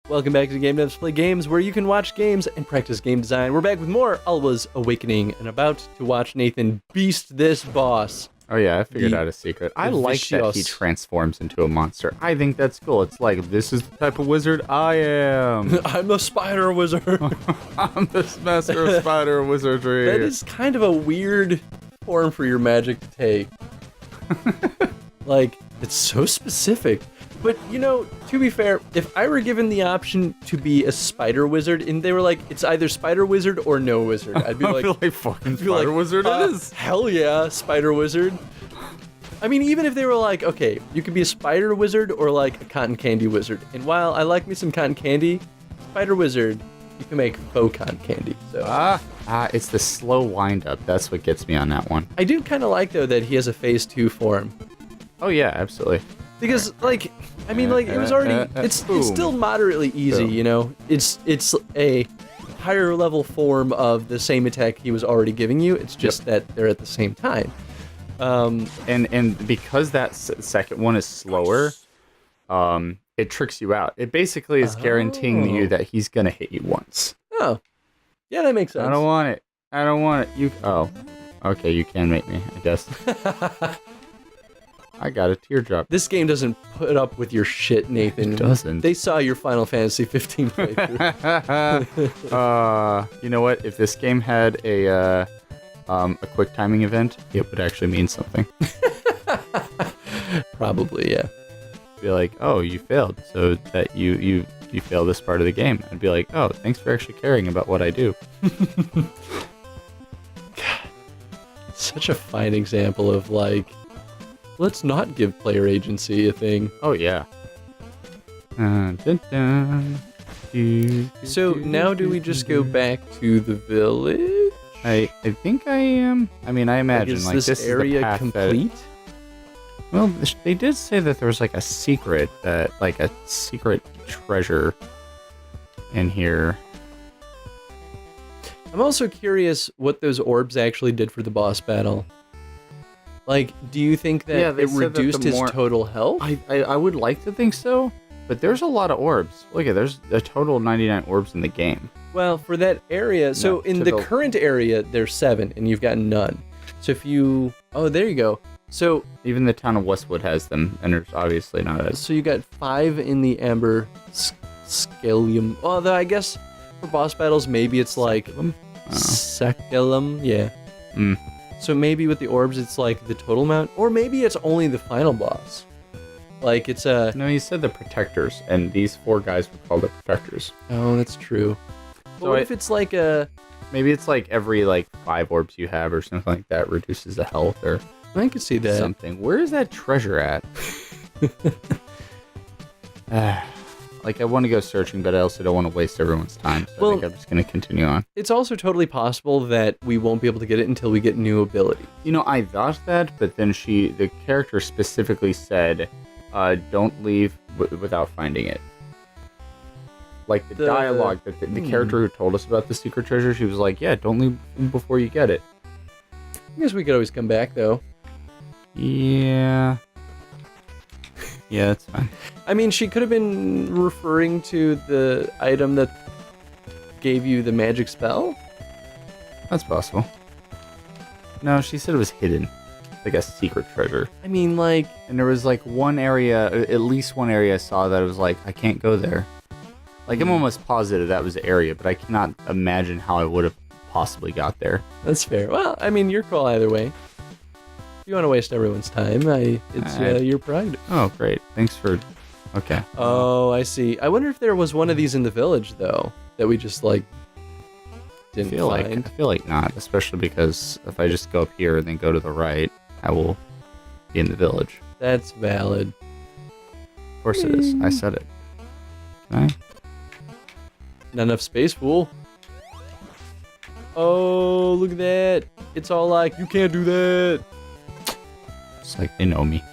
Welcome back to Game Devs Play Games, where you can watch games and practice game design. We're back with more Alwa's Awakening and about to watch Nathan beast this boss. Oh yeah, I figured out a secret. I like that he transforms into a monster. I think that's cool. It's like, this is the type of wizard I am. I'm the spider wizard. I'm the master of spider wizardry. That is kind of a weird form for your magic to take. Like, it's so specific. But, you know, to be fair, if I were given the option to be a spider wizard, and they were like, it's either spider wizard or no wizard, I'd be like, I feel like fucking spider wizard it is. Hell yeah, spider wizard. I mean, even if they were like, okay, you could be a spider wizard or like a cotton candy wizard. And while I like me some cotton candy, spider wizard, you can make faux cotton candy. So. It's the slow wind up. That's what gets me on that one. I do kind of like, though, that he has a phase 2 form. Oh, yeah, absolutely. Because, like, I mean, like, it was already, it's still moderately easy, you know? It's a higher level form of the same attack he was already giving you. It's just that they're at the same time. And because that second one is slower, it tricks you out. It basically is guaranteeing you that he's going to hit you once. Oh. Yeah, that makes sense. I don't want it. I don't want it. Oh. Okay, you can make me, I guess. I got a teardrop. This game doesn't put up with your shit, Nathan. It doesn't. They saw your Final Fantasy 15 playthrough. You know what? If this game had a quick timing event, it would actually mean something. Probably, yeah. Be like, oh, you failed, so that you fail this part of the game. I'd be like, oh, thanks for actually caring about what I do. God, such a fine example of like, let's not give player agency a thing. Oh, yeah. So now do we just go back to the village? I think I am. I mean, I imagine like, this area is the path complete? Well, they did say that there was like a secret treasure in here. I'm also curious what those orbs actually did for the boss battle. Like, do you think that it reduced his total health? I would like to think so, but there's a lot of orbs. Look at, there's a total of 99 orbs in the game. Well, for that area, so in the current area, there's 7, and you've got none. So if you, there you go. So even the town of Westwood has them, and there's obviously not as. So you got 5 in the Amber Scalium. Although I guess for boss battles, maybe it's like Sacellum, yeah. So maybe with the orbs, it's like the total amount, or maybe it's only the final boss. Like it's a. No, you said the protectors, and these 4 guys were called the protectors. Oh, that's true. But so what if it's like a? Maybe it's like every 5 orbs you have or something like that reduces the health or. I can see that. Something. Where is that treasure at? I want to go searching, but I also don't want to waste everyone's time. So I think I'm just going to continue on. It's also totally possible that we won't be able to get it until we get new ability. You know, I thought that, but then the character specifically said, don't leave without finding it. Like the dialogue, that the character who told us about the secret treasure, she was like, yeah, don't leave before you get it. I guess we could always come back, though. Yeah. Yeah, that's fine. I mean, she could have been referring to the item that gave you the magic spell? That's possible. No, she said it was hidden. Like a secret treasure. I mean, like... And there was one area, at least one area I saw that it was like, I can't go there. Like, I'm almost positive that was the area, but I cannot imagine how I would have possibly got there. That's fair. Well, I mean, your call either way. If you want to waste everyone's time, it's your prerogative. Oh, great. Thanks for... Okay. Oh, I see. I wonder if there was one of these in the village, though, that we just, didn't find. I feel like not, especially because if I just go up here and then go to the right, I will be in the village. That's valid. Of course it is. I said it. Can I? Not enough space, fool. Oh, look at that. It's all like, you can't do that. It's like they know me.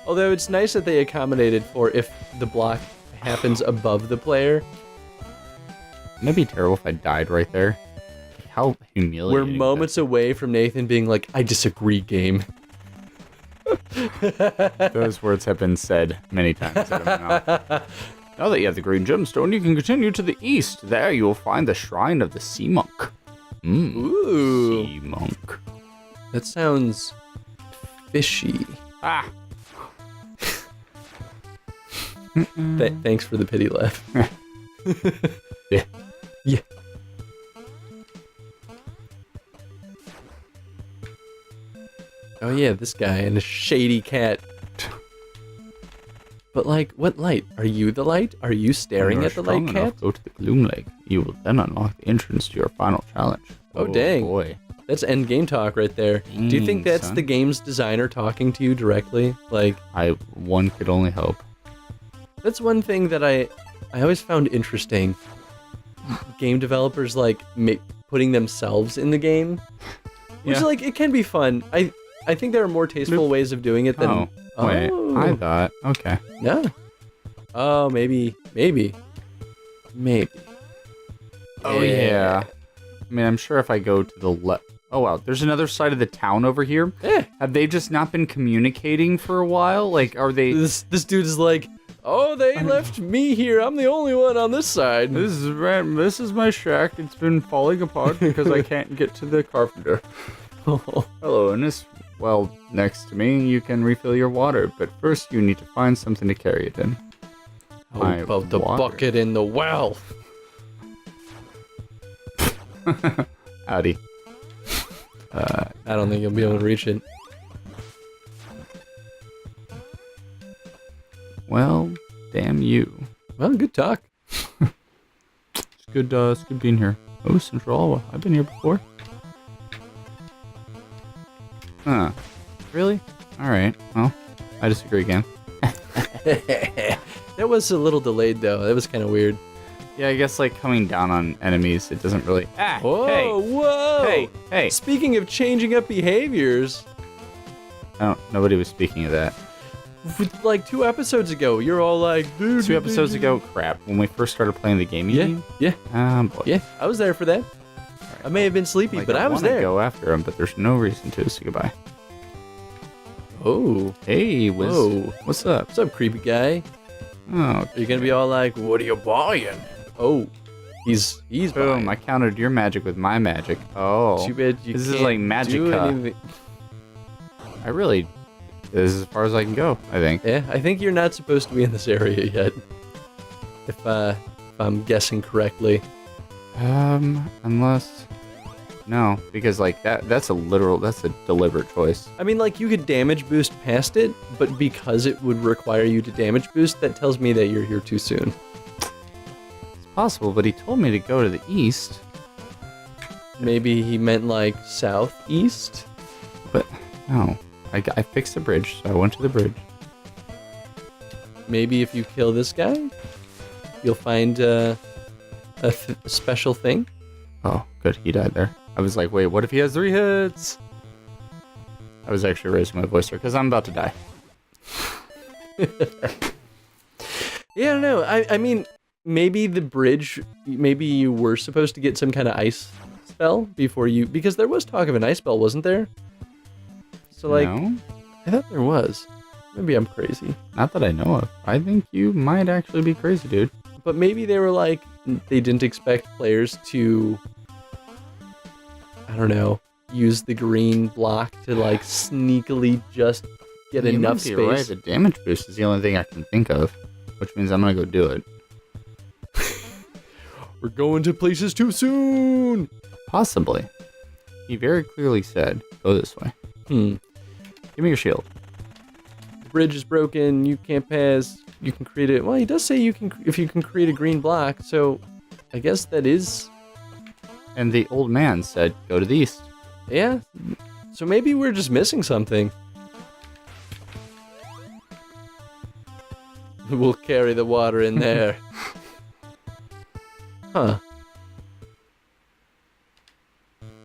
Although it's nice that they accommodated for if the block happens above the player. Wouldn't it be terrible if I died right there? How humiliating. We're moments away from Nathan being like, I disagree, game. Those words have been said many times out of my mouth. Now that you have the green gemstone, you can continue to the east. There you will find the shrine of the sea monk. Ooh. Sea monk. That sounds fishy. Ah. Thanks for the pity laugh. Yeah. Yeah. Oh yeah, this guy and a shady cat. But like, what light? Are you the light? Are you staring at the light, cat? Go to the Gloom Lake. You will then unlock the entrance to your final challenge. Oh dang. Boy. That's end game talk right there. Do you think that's son. the game's designer talking to you directly? Like, One could only hope. that's one thing that I always found interesting. Game developers like putting themselves in the game, which like it can be fun. I think there are more tasteful ways of doing it than. Oh, wait. I thought. Okay. Yeah. Oh, maybe. Oh yeah. I mean, I'm sure if I go to the left. Oh wow, there's another side of the town over here. Yeah. Have they just not been communicating for a while? Like, are they? This dude is like, oh, they left me here. I'm the only one on this side. This is my shack. It's been falling apart because I can't get to the carpenter. Hello, in this well next to me, you can refill your water, but first you need to find something to carry it in. How about the bucket in the well? Howdy. I don't think you'll be able to reach it. Well, damn you. Well, good talk. It's good being here. Oh, Central Alwa. I've been here before. Huh. Really? Alright. Well, I disagree again. That was a little delayed, though. That was kind of weird. Yeah, I guess, like, coming down on enemies, it doesn't really... Ah! Whoa, hey! whoa! Hey! Speaking of changing up behaviors, Nobody was speaking of that. like 2 episodes ago, you're all like, dude. 2 episodes ago, crap, when we first started playing the game, you mean? Yeah. Boy. Yeah, I was there for that. I may have been sleepy, Like, but I was there. go after him, but there's no reason to, so goodbye. Oh. Hey, Whoa. What's up? What's up, creepy guy? Oh, Are you gonna be all like, what are you buying? Oh, he's boom, buying. I countered your magic with my magic. Oh. Too bad you This can't is like do Magica. anything. This is as far as I can go, I think. Yeah, I think you're not supposed to be in this area yet. If I'm guessing correctly. Unless... No, because, like, that's a deliberate choice. I mean, like, you could damage boost past it, but because it would require you to damage boost, that tells me that you're here too soon. It's possible, but he told me to go to the east. Maybe he meant, like, southeast? But, no. I fixed the bridge, so I went to the bridge. Maybe if you kill this guy, you'll find a special thing? Oh, good, he died there. I was like, wait, what if he has 3 hits? I was actually raising my voice there, because I'm about to die. Yeah, I don't know. I mean, maybe the bridge, maybe you were supposed to get some kind of ice spell before you, because there was talk of an ice spell, wasn't there? So, like, No? I thought there was. Maybe I'm crazy. Not that I know of. I think you might actually be crazy, dude. But maybe they were like, they didn't expect players to, I don't know, use the green block to, like, sneakily just get enough space. You're right. The damage boost is the only thing I can think of, which means I'm gonna go do it. We're going to places too soon! Possibly. He very clearly said, go this way. Give me your shield. The bridge is broken, you can't pass, you can create it. Well, he does say you can, if you can create a green block, so I guess that is... And the old man said, go to the east. Yeah, so maybe we're just missing something. We'll carry the water in there. Huh.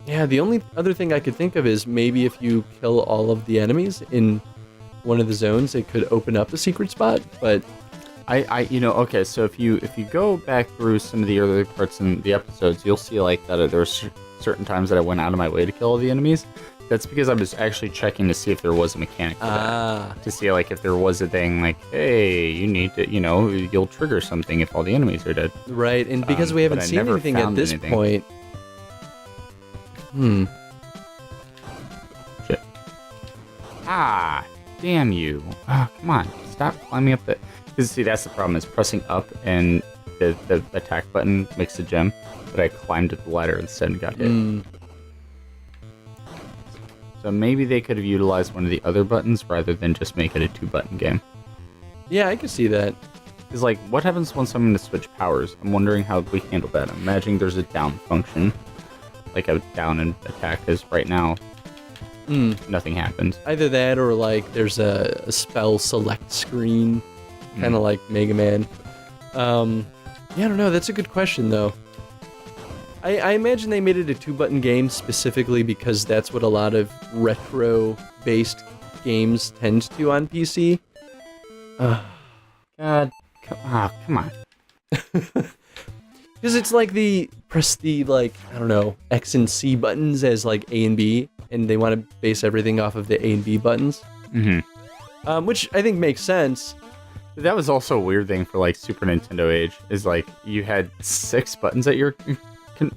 Yeah, the only other thing I could think of is maybe if you kill all of the enemies in one of the zones, it could open up a secret spot, but... Okay, so if you go back through some of the earlier parts in the episodes, you'll see, like, that there's certain times that I went out of my way to kill all the enemies. That's because I was actually checking to see if there was a mechanic for that. To see, like, if there was a thing, like, hey, you need to, you'll trigger something if all the enemies are dead. Right, and because we haven't seen anything at this point... Shit. Ah, damn you. Ah, come on, stop climbing up the... Because, see, that's the problem, is pressing up and the attack button makes a gem, but I climbed up the ladder instead and got hit. So maybe they could have utilized one of the other buttons rather than just make it a 2-button game. Yeah, I can see that. Because, like, what happens when someone to switch powers? I'm wondering how we handle that. I'm imagining there's a down function, like a down and attack, because right now, nothing happens. Either that or, like, there's a spell select screen, kind of like Mega Man. Yeah, I don't know. That's a good question, though. I imagine they made it a 2-button game specifically because that's what a lot of retro-based games tend to on PC. God, come on. Because it's like press the, like, I don't know, X and C buttons as, like, A and B, and they want to base everything off of the A and B buttons. Which I think makes sense. That was also a weird thing for, like, Super Nintendo age, is, like, you had 6 buttons at your...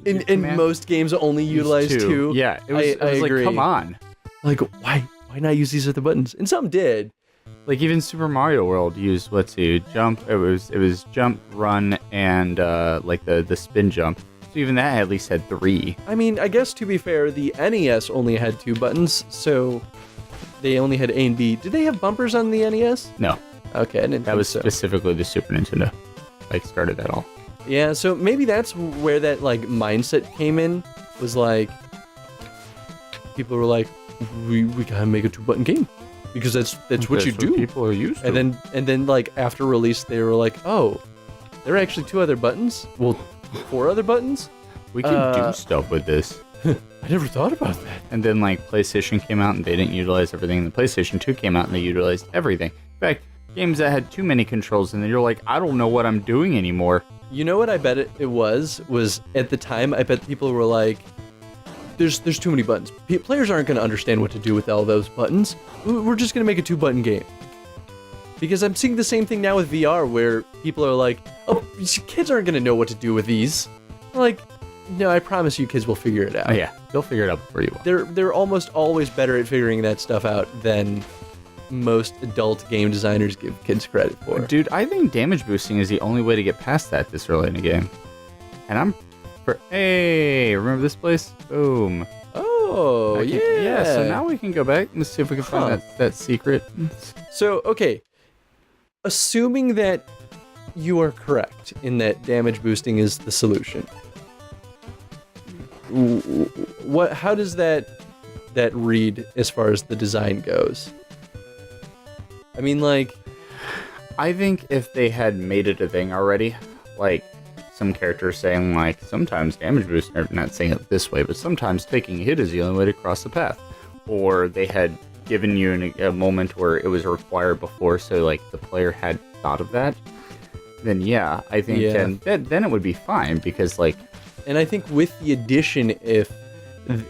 In most games only utilize 2. Yeah, it was agree. Like, come on. Like, why not use these other buttons? And some did. Like, even Super Mario World used, jump. It was jump, run, and like the spin jump. So even that at least had 3. I mean, I guess to be fair, the NES only had 2 buttons, so they only had A and B. Did they have bumpers on the NES? No. Okay, I didn't That was so. specifically the Super Nintendo. Like, started that all. Yeah, so maybe that's where that, like, mindset came in, was like, people were like, we gotta make a 2-button game, because that's what you do. People are used to. And then, like, after release, they were like, oh, there are actually 2 other buttons? Well, 4 other buttons? We can do stuff with this. I never thought about that. And then, like, PlayStation came out and they didn't utilize everything, and the PlayStation 2 came out and they utilized everything. In fact, games that had too many controls, and then you're like, I don't know what I'm doing anymore. You know what I bet it was at the time, I bet people were like, there's too many buttons. Players aren't going to understand what to do with all those buttons. We're just going to make a 2-button game. Because I'm seeing the same thing now with VR, where people are like, oh, kids aren't going to know what to do with these. I'm like, no, I promise you kids will figure it out. Oh yeah, they'll figure it out before you will. They're almost always better at figuring that stuff out than most adult game designers give kids credit for. Dude, I think damage boosting is the only way to get past that this early in the game. And hey, remember this place? Boom. Oh, yeah. So now we can go back and see if we can find that secret. So, okay. Assuming that you are correct in that damage boosting is the solution, how does that read as far as the design goes? I mean, like... I think if they had made it a thing already, like some characters saying, like, sometimes damage boost, or not saying it this way, but sometimes taking a hit is the only way to cross the path. Or they had given you a moment where it was required before, so, like, the player had thought of that, then yeah, I think then it would be fine, because, like... And I think with the addition, if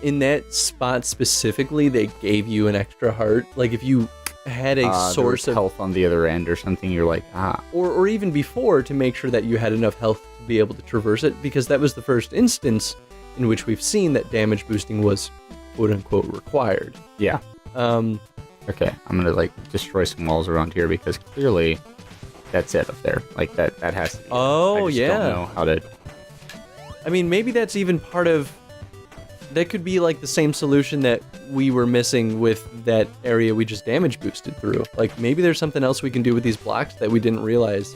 in that spot specifically they gave you an extra heart, like if you had a source of health on the other end or something, you're like, or even before, to make sure that you had enough health to be able to traverse it, because that was the first instance in which we've seen that damage boosting was quote unquote required. Yeah. Okay, I'm gonna, like, destroy some walls around here, because clearly that's it up there. Like, that has to be oh, I just don't know how to... I mean, maybe that's even part of... That could be, like, the same solution that we were missing with that area we just damage boosted through. Like, maybe there's something else we can do with these blocks that we didn't realize.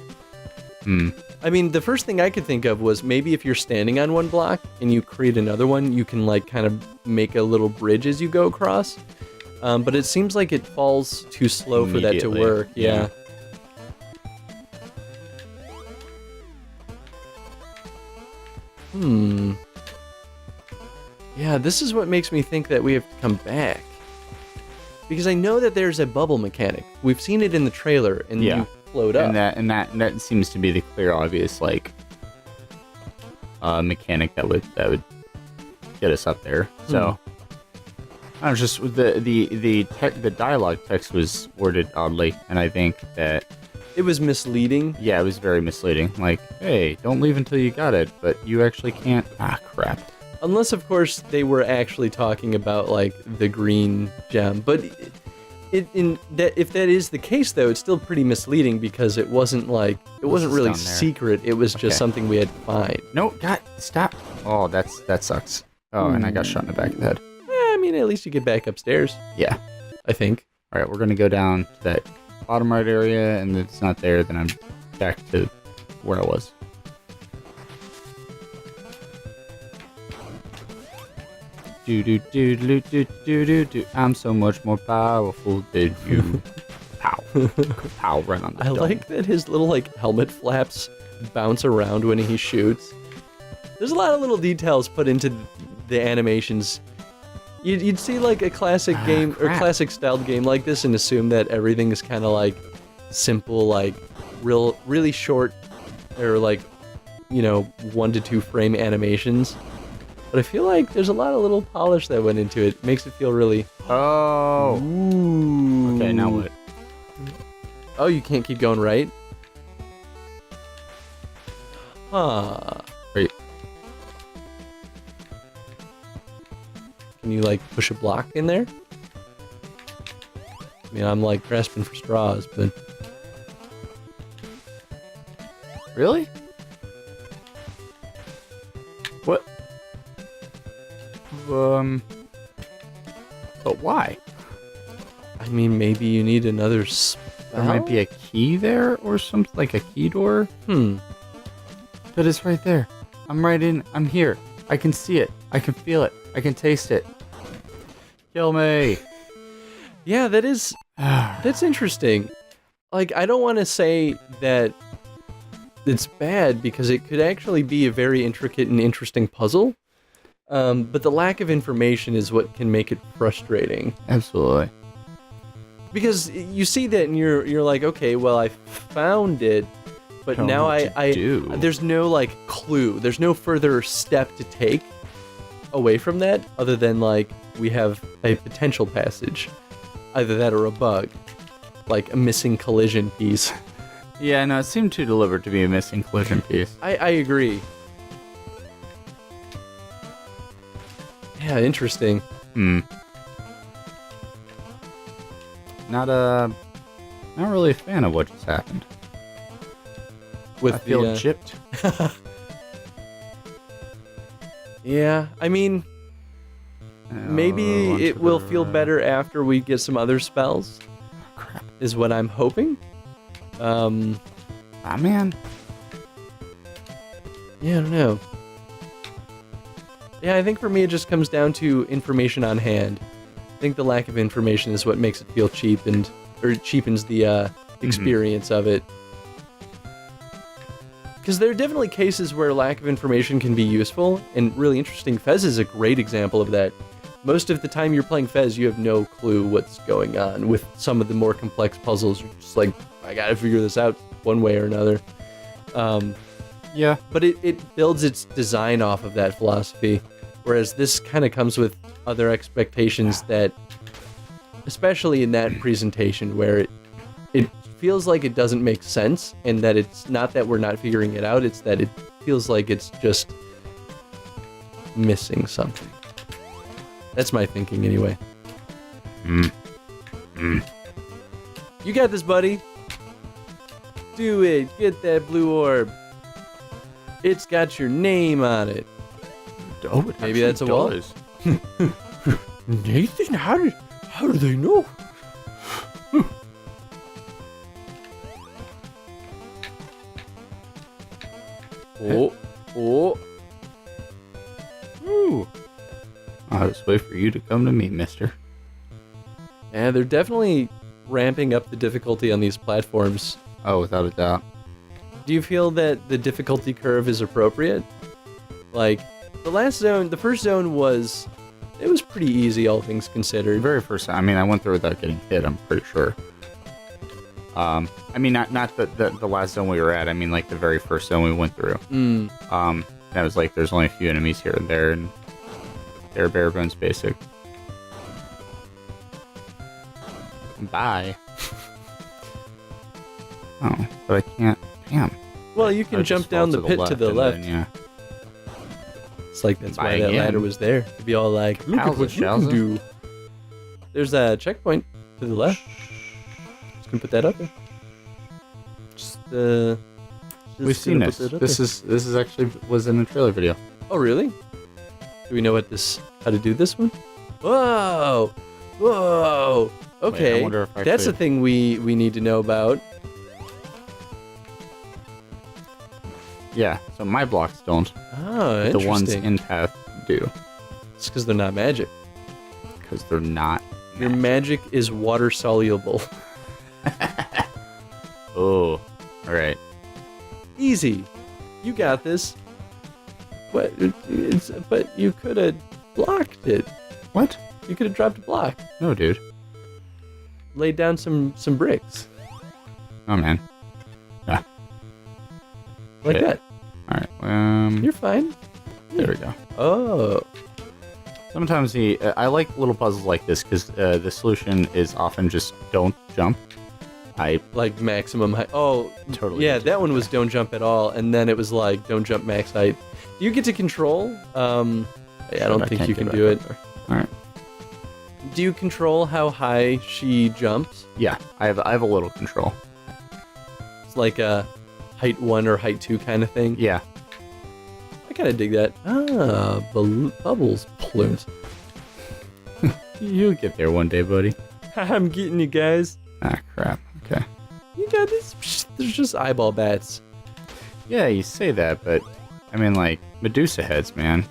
I mean, the first thing I could think of was maybe if you're standing on one block and you create another one, you can, like, kind of make a little bridge as you go across. But it seems like it falls too slow for that to work. Yeah. Yeah, this is what makes me think that we have to come back. Because I know that there's a bubble mechanic. We've seen it in the trailer, and you float up. And that seems to be the clear, obvious, like, mechanic that would get us up there. So I was just the dialogue text was worded oddly, and I think that It was misleading. yeah, it was very misleading. Like, hey, don't leave until you got it, but you actually can't. Ah, crap. Unless, of course, they were actually talking about, like, the green gem. But if that is the case, though, it's still pretty misleading because it wasn't, like, it wasn't really down there. secret. It was just something we had to find. No, God, stop. Oh, that sucks. Oh, and I got shot in the back of the head. I mean, at least you get back upstairs, Yeah. I think. All right, we're going to go down to that bottom right area, and if it's not there, then I'm back to where I was. Do. I'm so much more powerful than you. Pow. Pow, right on the I dome. like that his little, like, helmet flaps bounce around when he shoots. There's a lot of little details put into the animations. You'd see, like, a classic game, or classic styled game like this and assume that everything is kind of, like, simple, like, really short, or, like, 1 to 2 frame animations. But I feel like there's a lot of little polish that went into it. Makes it feel really... Oh. Ooh. Okay, now what? Oh, you can't keep going right? Huh. Wait. Can you, like, push a block in there? I mean, I'm, like, grasping for straws, but... Really? What? But why? I mean, maybe you need another spell? There might be a key there or something, like a key door. But it's right there. I'm right in. I'm here. I can see it. I can feel it. I can taste it. Kill me. Yeah, that's interesting. Like, I don't want to say that it's bad, because it could actually be a very intricate and interesting puzzle. But the lack of information is what can make it frustrating. Absolutely. Because you see that and you're like, okay, well, I found it, but Don't now know what to do. there's no, like, clue. There's no further step to take away from that, other than, like, we have a potential passage. Either that or a bug. Like a missing collision piece. Yeah, no, it seemed too deliberate to be a missing collision piece. I agree. Yeah, interesting. Not really a fan of what just happened. With I feel the, gypped. Yeah, I mean, maybe it will feel better after we get some other spells. Crap. Is what I'm hoping. Ah, man. Yeah, I don't know. Yeah, I think for me it just comes down to information on hand. I think the lack of information is what makes it feel cheapened, or cheapens the experience of it. Because there are definitely cases where lack of information can be useful, and really interesting. Fez is a great example of that. Most of the time you're playing Fez, you have no clue what's going on. With some of the more complex puzzles, you're just like, I gotta figure this out one way or another. Yeah. But it builds its design off of that philosophy, whereas this kind of comes with other expectations that, especially in that presentation, where it feels like it doesn't make sense, and that it's not that we're not figuring it out, it's that it feels like it's just missing something. That's my thinking anyway. You got this, buddy. Do it. Get that blue orb. It's got your name on it. Oh, Maybe that's a wall. Nathan, how do they know? Oh. Ooh. I'll just wait for you to come to me, mister. Yeah, they're definitely ramping up the difficulty on these platforms. Oh, without a doubt. Do you feel that the difficulty curve is appropriate? Like, the first zone was pretty easy, all things The considered. very first time, I mean, I went through without getting hit, I'm pretty sure. I mean, not the last zone we were at, I mean, like, the very first zone we went through. That was like, there's only a few enemies here and there, and they're bare bones basic. Bye. Oh, but I can't. Damn. Well, you can jump down the pit to the left. Then, yeah. It's like that's Bye why that again. ladder was there. To be all like, look at what you can do. There's a checkpoint to the left. Just gonna put that up there. We've seen this. This is actually was in the trailer video. Oh really? Do we know how to do this one? Whoa! Whoa! Okay, Wait, I wonder if that's a thing we need to know about. Yeah, so my blocks don't. Oh, The interesting. ones in path do. It's because they're not magic. Because they're not. Your magic is water soluble. Oh, all right. Easy. You got this. But you could have blocked it. What? You could have dropped a block. No, dude. Laid down some bricks. Oh man. Like Shit. that. All right. You're fine. There we go. Oh. Sometimes I like little puzzles like this because the solution is often just don't jump. I Like maximum height. Oh, totally. yeah, that one was don't jump at all, and then it was like don't jump max height. Do you get to control? Yeah, I don't think you can do it. All right. Do you control how high she jumps? Yeah, I have a little control. It's like a height 1 or height 2 kind of thing. Yeah. I kind of dig that. Ah, bubbles, plumes. You'll get there one day, buddy. I'm getting you guys. Ah, crap. Okay. You got this. There's just eyeball bats. Yeah, you say that, but I mean, like Medusa heads, man.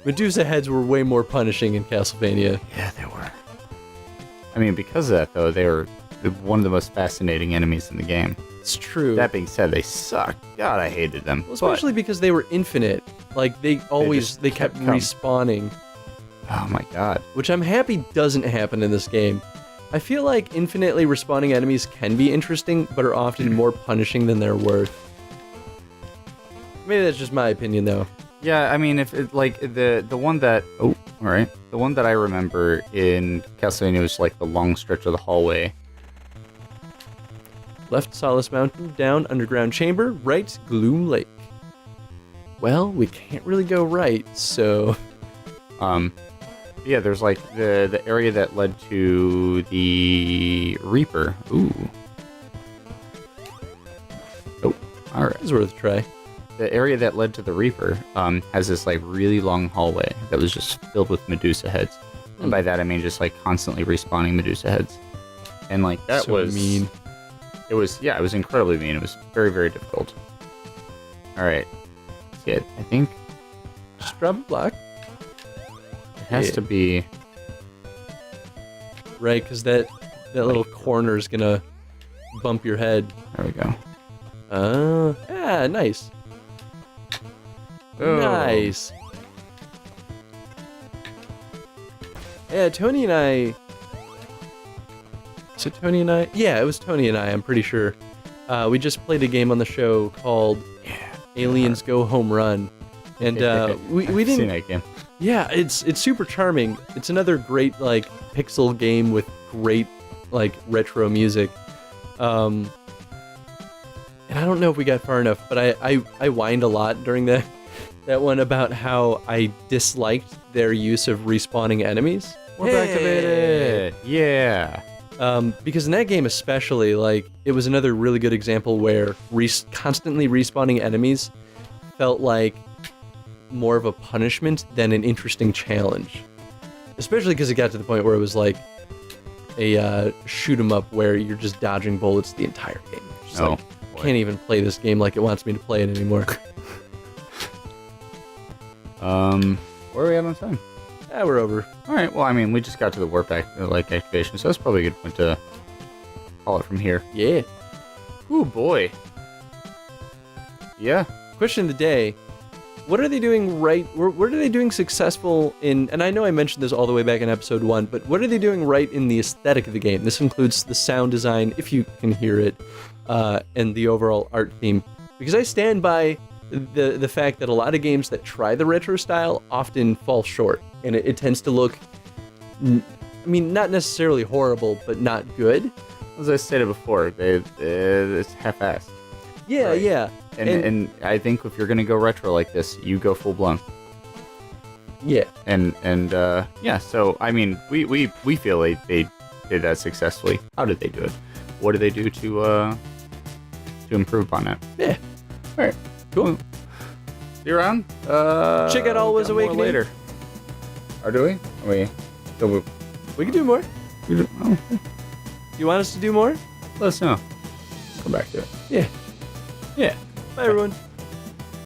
Medusa heads were way more punishing in Castlevania. Yeah, they were. I mean, because of that, though, they were one of the most fascinating enemies in the game. It's true. That being said, they suck. God, I hated them. Well, especially because they were infinite. Like they kept respawning. Oh my god. Which I'm happy doesn't happen in this game. I feel like infinitely respawning enemies can be interesting, but are often more punishing than they're worth. Maybe that's just my opinion, though. Yeah, I mean, if it, like the one that all right, the one that I remember in Castlevania was like the long stretch of the hallway. Left Solace Mountain, down Underground Chamber, right Gloom Lake. Well, we can't really go right, so... Yeah, there's like the area that led to the Reaper. Ooh. Oh, alright. It's worth a try. The area that led to the Reaper has this like really long hallway that was just filled with Medusa heads. And by that I mean just like constantly respawning Medusa heads. And like that so was mean. It was incredibly mean. It was very, very difficult. Alright. Let's get, I think Just drop a block. it has to be Right, because that little corner is gonna bump your head. there we go. Yeah, nice. Oh. Nice. Yeah, Tony and I... So Tony and I... Yeah, it was Tony and I, I'm pretty sure. We just played a game on the show called Aliens Go Home Run. And we didn't... seen that game. Yeah, it's super charming. It's another great, like, pixel game with great, like, retro music. And I don't know if we got far enough, but I whined a lot during that one about how I disliked their use of respawning enemies. Warp activated! Yeah! Because in that game especially, like, it was another really good example where constantly respawning enemies felt like more of a punishment than an interesting challenge. Especially because it got to the point where it was like a shoot 'em up where you're just dodging bullets the entire game. Just like, can't even play this game like it wants me to play it anymore. Where are we at on time? Yeah, we're over. Alright, well, I mean, we just got to the warp activation, so that's probably a good point to call it from here. Yeah. Ooh, boy. Yeah. Question of the day. What are they doing right? What are they doing successful in? And I know I mentioned this all the way back in episode 1, but what are they doing right in the aesthetic of the game? This includes the sound design, if you can hear it, and the overall art theme. Because I stand by the fact that a lot of games that try the retro style often fall short, and it tends to look I mean, not necessarily horrible, but not good. As I stated before, it's half-assed. Yeah, Right. yeah. And I think if you're gonna go retro like this, you go full blown. Yeah. And yeah. So I mean, we feel they did that successfully. How did they do it? What did they do to improve upon it? Yeah. All right. Cool. See you around. Check out Alwa's got more Awakening later. Or do we? We can do more. Do You want us to do more? let us know. Come back to it. Yeah. Yeah. Bye, everyone.